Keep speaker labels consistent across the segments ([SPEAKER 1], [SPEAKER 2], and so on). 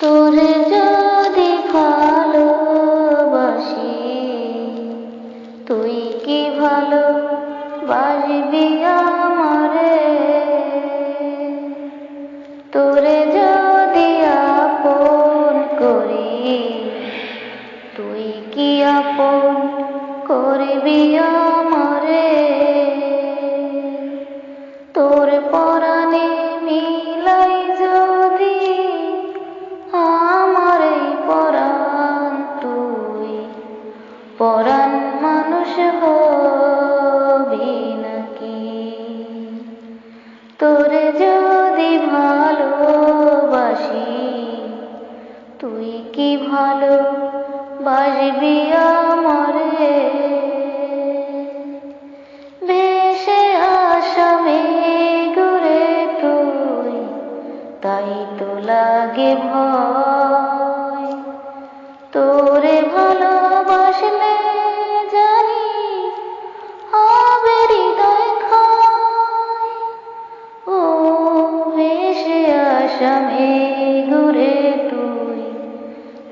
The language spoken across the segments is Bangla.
[SPEAKER 1] তোরে যদি ভালোবাসি, তুই কি ভালোবাসবি আমারে? তোরে যদি আপন করি, তুই কি আপন করবি আমারে? তোর পরাণে মিলাই যদি আমার এই পরাণ, তুই পরাণ মানুষ হবি নাকি? তোরে যদি ভালোবাসি, তুই কি ভালোবাসবি আমারে? ভেসে আসা মেঘরে তুই, তাই তো লাগে ভয়। তোরে ভালোবাসলে জানি হবে হৃদয় ক্ষয়। ও ভেসে আসা মেঘরে তুই,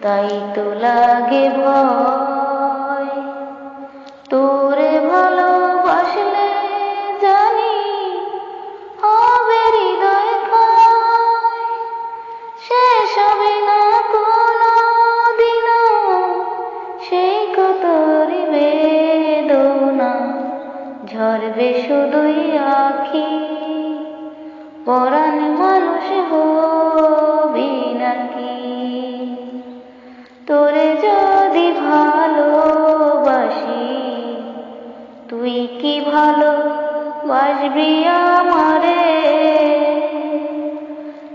[SPEAKER 1] তাই তো লাগে ভয়। তোরে ভালোবাসলে জানি হবে হৃদয় ক্ষয়। শেষ হবে না কোনদিনও সেই কতরি বেদনা, ঝরবে শুধুই আখি। পরাণ মানুষ হবি নাকি? তোরে যদি ভালোবাসি, তুই কি ভালোবাসবি আমারে?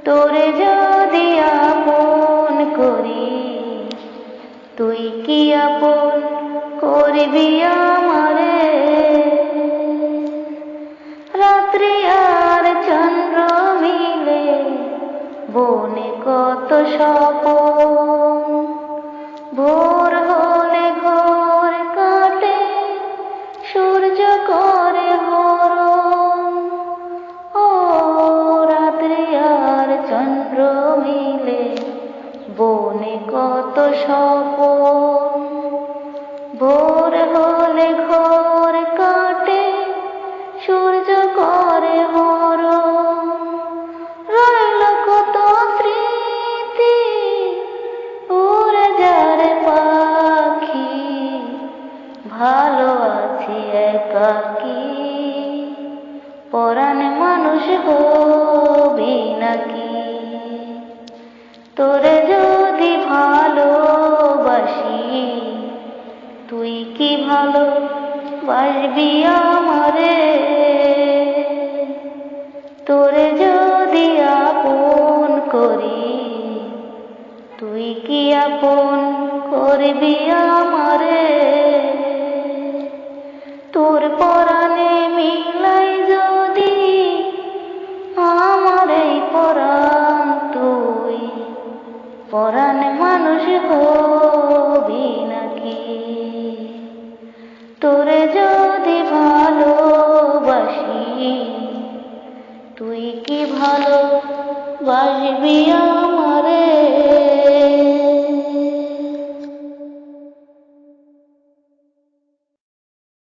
[SPEAKER 1] তোরে যদি আপন করি, তুই কি আপন করবি আমারে? রাত্রি আর চন্দ্র মিলে বনে কত স্বপন, ভোর হলে ঘর কাটে সূর্য করে হরণ। ও রাত্রি আর চন্দ্র মিলে বনে কত স্বপন, ভোর হলে ঘর কাটে সূর্য করে হরণ। রইল কত স্মৃতি উড়ে যারে পাখি, ভালো আছি একাকী। পরাণ মানুষ হবি নাকি? তোরে যদি ভালোবাসি, তুই কি ভালোবাসবি আমারে? তোরে যদি আপন করি, তুই কি আপন করবি আমারে? তোর পরাণে মিলাই যদি আমার এই পরাণ, তুই পরাণ মানুষ হবি নাকি? তোরে যদি ভালোবাসি, তুই কি ভালোবাসবি?